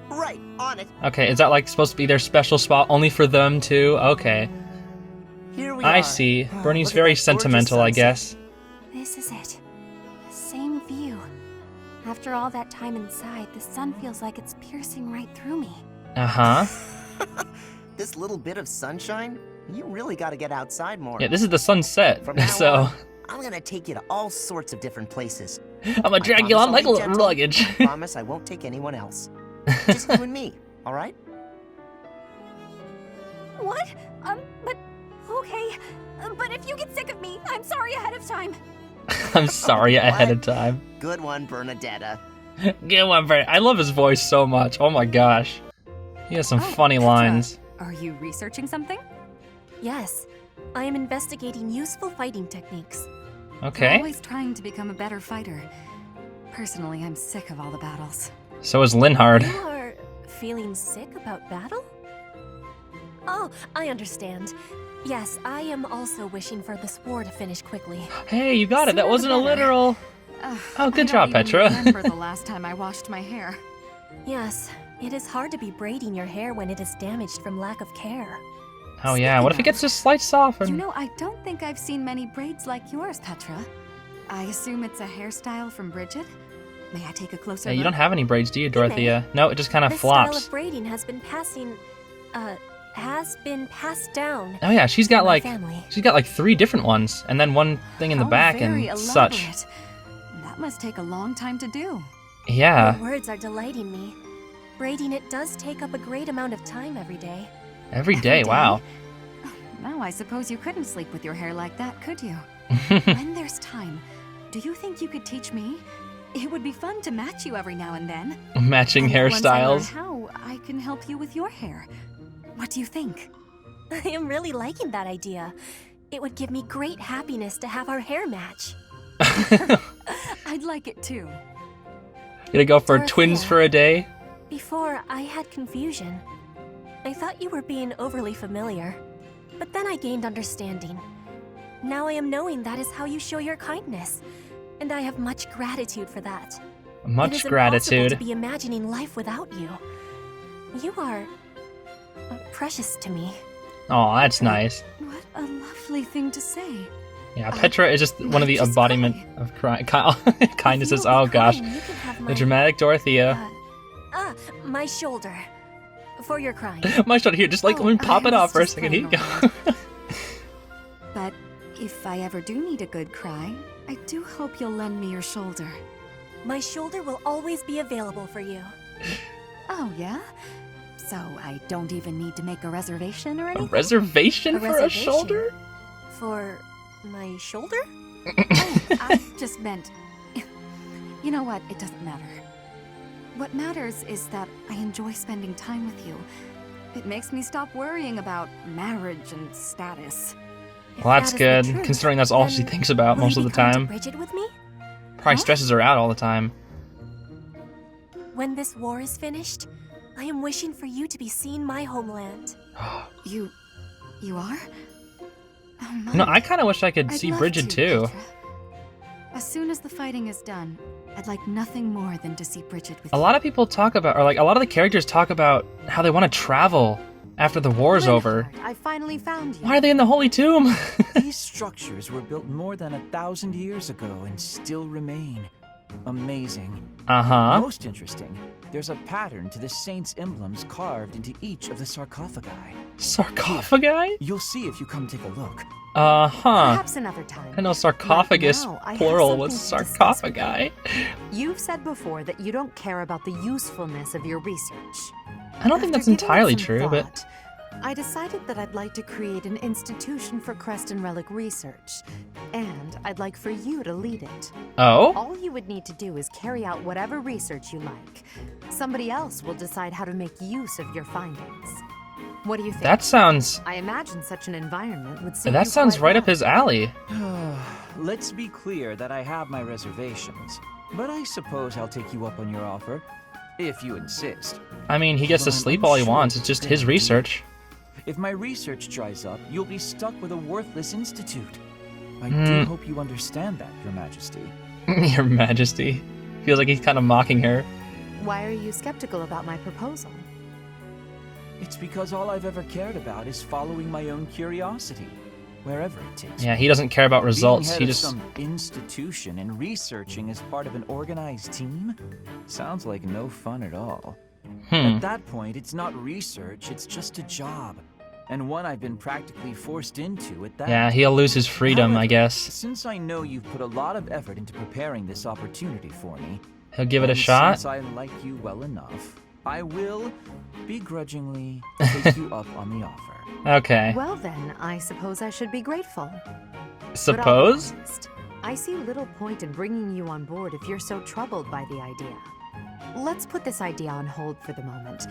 L: Right, on it.
A: Okay, is that like supposed to be their special spot only for them too? Okay.
L: Here we
A: I
L: are.
A: see. Bernie's
L: Look at
A: very
L: that gorgeous
A: sentimental, I
L: sunset.
A: guess.
B: This is it. The same view. After all that time inside, the sun feels like it's piercing right through me.
A: Uh-huh.
L: This little bit of sunshine? You really gotta get outside more.
A: Yeah, this is the sunset,
L: From now
A: so...
L: on, I'm gonna take you to all sorts of different places.
A: I'm gonna drag you on like a little luggage.
L: I promise I won't take anyone else. Just you and me, alright?
B: What? But... Okay. But if you get sick of me, I'm sorry ahead of time.
A: I'm sorry ahead of time.
L: Good one, Bernadetta.
A: Good one, Bernie. I love his voice so much. Oh my gosh. He has some funny lines.
P: Are you researching something?
Q: Yes, I am investigating useful fighting techniques.
P: I'm
A: Okay.
P: always trying to become a better fighter. Personally, I'm sick of all the battles.
A: So is Linhard.
Q: You are feeling sick about battle? Oh, I understand. Yes, I am also wishing for this war to finish quickly.
A: Hey, you got it. That wasn't a literal. Oh, good job,
P: I
A: Petra.
P: don't remember the last time I washed my hair.
Q: Yes, it is hard to be braiding your hair when it is damaged from lack of care.
A: Oh yeah, what if it gets just slight softened?
P: You know, I don't think I've seen many braids like yours, Petra. I assume it's a hairstyle from Bridget? May I take a closer
A: Yeah, you
P: look?
A: don't have any braids, do you, Dorothea? No, it just kind of
Q: This style
A: flops.
Q: of braiding has been passed down.
A: Oh yeah, she's got
Q: in my
A: like
Q: family.
A: 3 different ones, and then one thing in the
P: How
A: back
P: very
A: and such.
P: elaborate. That must take a long time to do.
A: Yeah,
Q: Your words are delighting me. Braiding it does take up a great amount of time every day.
A: every day. Wow.
P: Now I suppose you couldn't sleep with your hair like that, could you? When there's time, do you think you could teach me? It would be fun to match you every now and then.
A: Matching
P: And
A: hairstyles.
P: Once I learn how, I can help you with your hair. What do you think?
Q: I am really liking that idea. It would give me great happiness to have our hair match.
P: I'd like it too.
A: Gonna go for
Q: Dorothea.
A: twins for a day?
Q: Before, I had confusion. I thought you were being overly familiar, but then I gained understanding. Now I am knowing that is how you show your kindness, and I have much gratitude for that.
A: Much
Q: it is
A: gratitude.
Q: impossible to be imagining life without you. You are precious to me.
A: Oh, that's nice.
P: What a lovely thing to say.
A: Yeah, Petra is just one of the embodiment of kindnesses. Oh gosh, the dramatic Dorothea.
Q: My shoulder. For your crying.
A: My shoulder here. Just like let me pop it off for a second. Here you go.
P: But if I ever do need a good cry, I do hope you'll lend me your shoulder.
Q: My shoulder will always be available for you.
P: Oh, yeah? So I don't even need to make a reservation or anything?
A: A reservation for a
Q: reservation?
A: shoulder?
Q: For my shoulder?
P: Oh, I just meant... You know what? It doesn't matter. What matters is that I enjoy spending time with you. It makes me stop worrying about marriage and status.
A: Well, that's good, considering that's all she thinks about most of the time.
Q: Bridget with me?
A: Probably stresses her out all the time.
Q: When this war is finished, I am wishing for you to be seeing my homeland.
P: You are? Oh, my.
A: No, I kind of wish I could
P: I'd
A: see
P: love
A: Bridget
P: to,
A: too.
P: Petra. As soon as the fighting is done, I'd like nothing more than to see Bridget with
A: A lot of people talk about, or like a lot of the characters talk about how they want to travel after the war's over.
K: I finally found you.
A: Why are they in the Holy Tomb?
T: These structures were built more than 1,000 years ago and still remain. Amazing.
A: Uh-huh.
T: Most interesting, there's a pattern to the saints' emblems carved into each of the sarcophagi.
A: Sarcophagi?
T: You'll see if you come take a look.
A: Uh-huh.
K: Perhaps another time.
A: I know sarcophagus,
K: Right now, I have
A: plural, was
K: something to discuss with
A: sarcophagi.
K: You've said before that you don't care about the usefulness of your research.
A: I don't think that's
K: After giving it
A: entirely
K: some
A: true, but...
K: thought, I decided that I'd like to create an institution for crest and relic research, and I'd like for you to lead it.
A: Oh?
K: All you would need to do is carry out whatever research you like. Somebody else will decide how to make use of your findings. What do you think?
A: That sounds...
K: I imagine such an environment would suit
A: That
K: you
A: sounds
K: quite
A: right up his alley.
T: Let's be clear that I have my reservations, but I suppose I'll take you up on your offer, if you insist.
A: I mean, he gets to
T: But I'm
A: sleep all he
T: unsure
A: wants.
T: of
A: It's just
T: the
A: his
T: idea.
A: research.
T: If my research dries up, you'll be stuck with a worthless institute. I do
A: Hmm.
T: hope you understand that, Your Majesty.
A: Your Majesty. Feels like he's kind of mocking her.
K: Why are you skeptical about my proposal?
T: It's because all I've ever cared about is following my own curiosity, wherever it takes
A: Yeah,
T: me.
A: he doesn't care about results.
T: Being head
A: He
T: of
A: just...
T: some institution and researching as part of an organized team sounds like no fun at all. At that point, it's not research, it's just a job. And one I've been practically forced into at that.
A: Yeah, he'll lose his freedom, I
T: However,
A: guess.
T: Since I know you've put a lot of effort into preparing this opportunity for me,
A: He'll give it a
T: and
A: shot.
T: Since I like you well enough, I will begrudgingly take you up on the offer.
A: Okay.
K: Well then, I suppose I should be grateful. But I'll be
A: Suppose?
K: honest, I see little point in bringing you on board if you're so troubled by the idea. Let's put this idea on hold for the moment.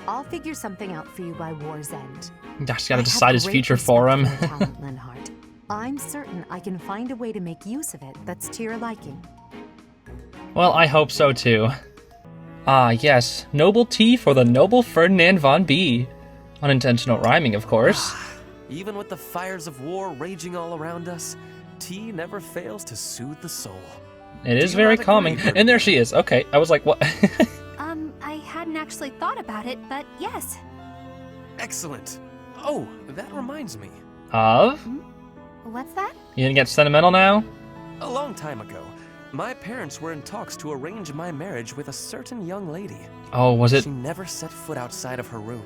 K: I'll figure something out for you by war's end.
A: Gosh, gotta
K: I have
A: decide his
K: great
A: future
K: respect
A: for him.
K: your talent, Linhardt. I'm certain I can find a way to make use of it that's to your liking.
A: Well, I hope so too. Ah, yes. Noble tea for the noble Ferdinand von B. Unintentional rhyming, of course.
F: Even with the fires of war raging all around us, tea never fails to soothe the soul.
A: It is
F: Do you
A: very
F: not agree,
A: calming. And there she is. Okay, I was like, what?
B: I hadn't actually thought about it, but yes.
F: Excellent. Oh, that reminds me.
A: Of?
B: What's that?
A: You didn't get sentimental now?
F: A long time ago, my parents were in talks to arrange my marriage with a certain young lady.
A: Oh, was it?
F: She never set foot outside of her room,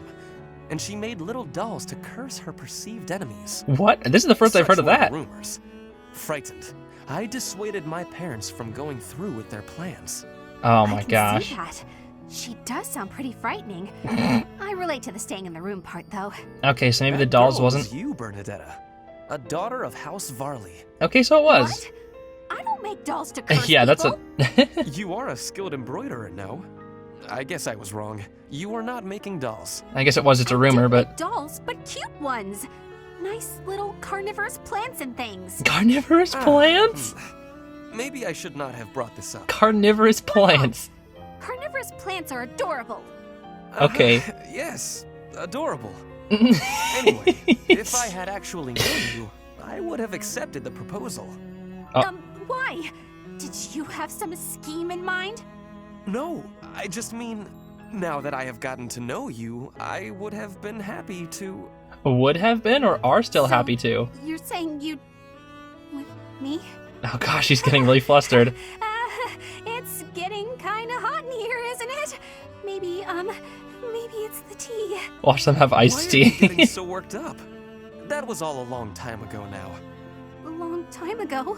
F: and she made little dolls to curse her perceived enemies.
A: What? This is the first I've heard of
F: Such were
A: that.
F: the rumors. Frightened, I dissuaded my parents from going through with their plans.
A: Oh my
B: I can
A: gosh.
B: see that. She does sound pretty frightening. I relate to the staying in the room part, though.
A: Okay, so maybe the
F: That
A: dolls
F: girl was
A: wasn't...
F: you, Bernadetta, a daughter of House Varley.
A: Okay, so it was.
B: I don't make dolls to curse
A: Yeah, that's
B: people.
F: You are a skilled embroiderer, no? I guess I was wrong. You are not making dolls.
A: I guess it was just a rumor, but...
B: Dolls, but cute ones. Nice little carnivorous plants and things.
A: Carnivorous plants?
F: Maybe I should not have brought this up.
A: Carnivorous plants.
B: Carnivorous plants are adorable.
A: Okay.
F: Yes, adorable. Anyway, if I had actually known you, I would have accepted the proposal.
B: Why? Did you have some scheme in mind?
F: No, I just mean, now that I have gotten to know you, I would have been happy to...
A: Would have been or are still happy to?
B: You're saying you'd... with me?
A: Oh gosh, she's getting really flustered.
B: It's getting kinda hot in here, isn't it? Maybe it's the tea.
A: Watch them have iced tea.
F: Why are you getting so worked up? That was all a long time ago now.
B: A long time ago?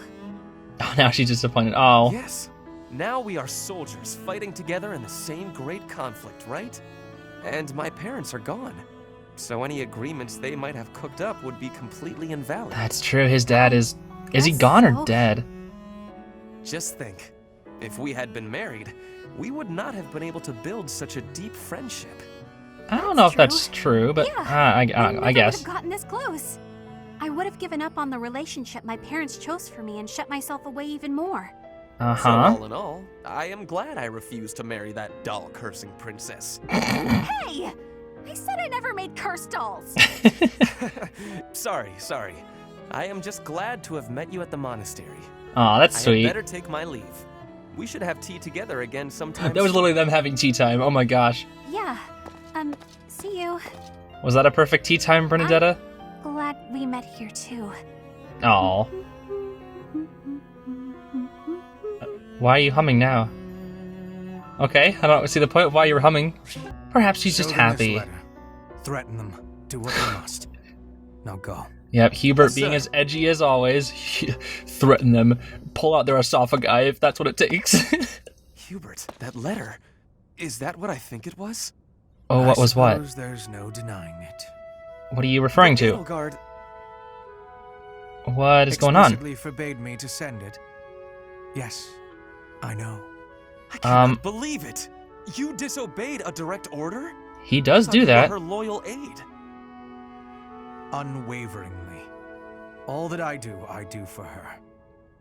A: Oh, now she's disappointed. Oh.
F: Yes. Now we are soldiers fighting together in the same great conflict, right? And my parents are gone. So any agreements they might have cooked up would be completely invalid.
A: That's true. His dad is he gone or dead?
F: Just think. If we had been married, we would not have been able to build such a deep friendship.
A: I don't know if that's true, but I guess.
B: I would have gotten this close. I would have given up on the relationship my parents chose for me and shut myself away even more.
F: So all in all, I am glad I refused to marry that doll-cursing princess.
B: Hey! I said I never made cursed dolls.
F: Sorry. I am just glad to have met you at the monastery.
A: Aw, that's sweet.
F: I had better take my leave. We should have tea together again sometime.
A: That was literally them having tea time. Oh my gosh.
B: Yeah. See you.
A: Was that a perfect tea time, Bernadetta?
B: Glad we met here too.
A: Aw. Why are you humming now? Okay, I don't see the point of why you were humming. Perhaps she's just happy.
O: Threaten them. Do what they must. Now go.
A: Yep, Hubert being as edgy as always. Threaten them. Pull out their esophagi if that's what it takes.
F: Hubert, that letter. Is that what I think it was?
A: Oh, what was what?
O: There's no denying it.
A: What are you referring to?
O: Edelgard
A: what is going on?
O: Explicitly forbade me to send it. Yes, I know.
F: I cannot believe it. You disobeyed a direct order?
A: He does do that.
F: Her loyal aid.
O: Unwaveringly. All that I do for her.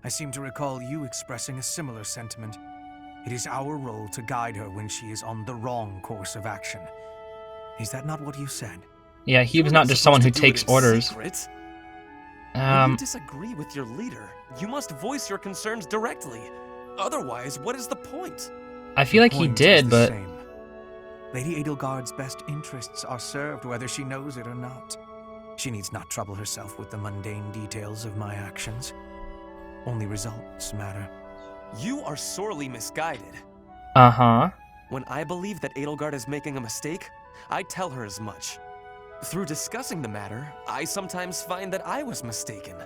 O: I seem to recall you expressing a similar sentiment. It is our role to guide her when she is on the wrong course of action. Is that not what you said?
A: Yeah, he was not just someone who takes orders.
F: When you disagree with your leader, you must voice your concerns directly. Otherwise, what is the point?
A: I feel like he did, but...
O: Same. Lady Edelgard's best interests are served whether she knows it or not. She needs not trouble herself with the mundane details of my actions. Only results matter.
F: You are sorely misguided.
A: Uh-huh.
F: When I believe that Edelgard is making a mistake, I tell her as much. Through discussing the matter, I sometimes find that I was mistaken.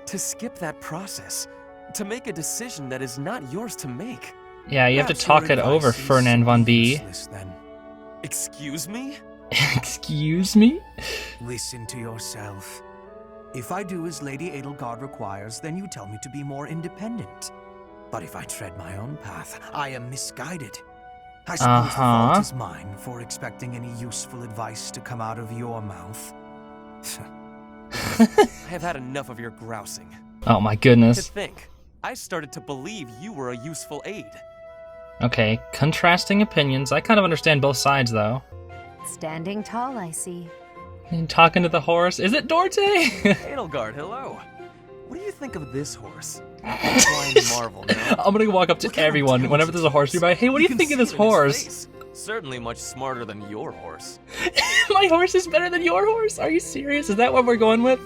F: To skip that process, to make a decision that is not yours to make.
A: Yeah, you have to talk it over, Fernand von B.
F: Excuse me?
A: Excuse me?
O: Listen to yourself. If I do as Lady Edelgard requires, then you tell me to be more independent. But if I tread my own path, I am misguided. I suppose the fault is mine for expecting any useful advice to come out of your mouth.
F: I have had enough of your grousing.
A: Oh my goodness.
F: To think, I started to believe you were a useful aid.
A: Okay, contrasting opinions. I kind of understand both sides, though.
K: Standing tall, I see.
A: And talking to the horse. Is it Dorte?
F: Edelgard, hello. What do you think of this horse? Blind marvel now.
A: I'm gonna walk up to everyone whenever there's a horse nearby. Hey, what do you think of this horse?
F: Certainly much smarter than your horse.
A: My horse is better than your horse? Are you serious? Is that what we're going with?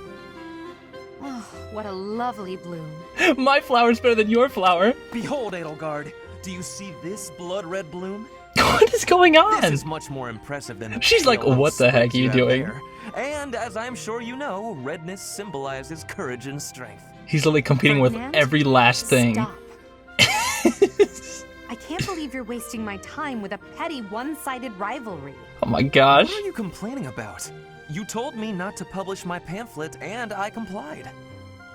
K: Oh, what a lovely bloom.
A: My flower's better than your flower.
F: Behold, Edelgard. Do you see this blood-red bloom?
A: What is going on?
F: This is much more impressive than...
A: She's like, what the heck are you doing?
F: There. And as I'm sure you know, redness symbolizes courage and strength.
A: He's literally competing with every last thing.
K: Stop. I can't believe you're wasting my time with a petty one-sided rivalry.
A: Oh my gosh.
F: What are you complaining about? You told me not to publish my pamphlet, and I complied.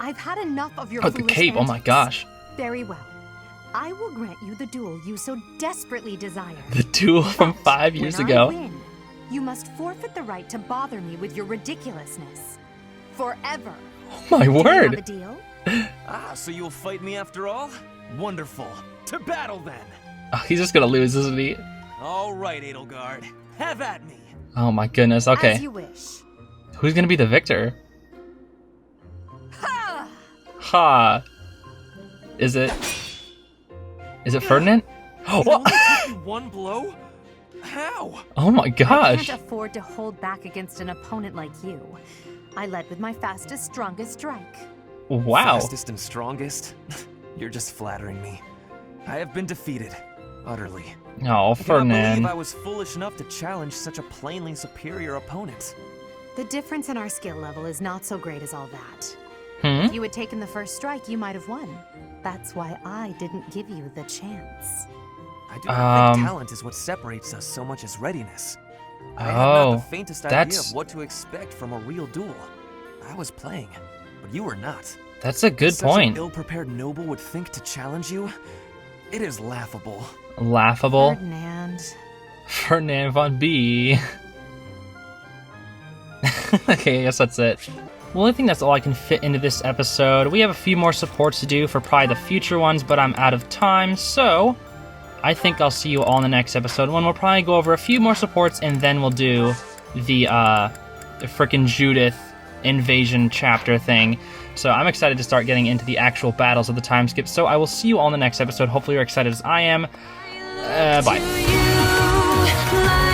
K: I've had enough of your
A: the cape, oh my gosh.
K: Very well. I will grant you the duel you so desperately desire.
A: The duel from 5 years
K: when
A: ago.
K: I win, you must forfeit the right to bother me with your ridiculousness. Forever.
A: Oh my
K: Do we
A: word.
K: have a deal?
F: So you'll fight me after all? Wonderful. To battle then.
A: Oh, he's just gonna lose, isn't he?
F: All right, Edelgard. Have at me.
A: Oh my goodness. Okay.
K: As you wish.
A: Who's gonna be the victor? Ha! Is it Ferdinand?
F: You
A: Oh!
F: only took me one blow? How?
A: Oh my
K: I
A: gosh!
K: can't afford to hold back against an opponent like you. I led with my fastest, strongest strike.
A: Wow.
F: Fastest and strongest? You're just flattering me. I have been defeated. Utterly.
A: Oh,
F: I cannot
A: Ferdinand.
F: believe I was foolish enough to challenge such a plainly superior opponent.
K: The difference in our skill level is not so great as all that.
A: Hmm?
K: If you had taken the first strike, you might have won. That's why I didn't give you the chance.
F: I do not think talent is what separates us so much as readiness. I had not the faintest idea
A: that's-
F: of what to expect from a real duel. I was playing, but you were not.
A: That's a good
F: Such
A: point.
F: an ill-prepared noble would think to challenge you? It is laughable.
A: Laughable.
K: Ferdinand.
A: Ferdinand von B. Okay, I guess that's it. Well, I think that's all I can fit into this episode. We have a few more supports to do for probably the future ones, but I'm out of time, so I think I'll see you all in the next episode when we'll probably go over a few more supports and then we'll do the frickin' Judith invasion chapter thing. So I'm excited to start getting into the actual battles of the time skip. So I will see you all in the next episode. Hopefully you're excited as I am. Bye.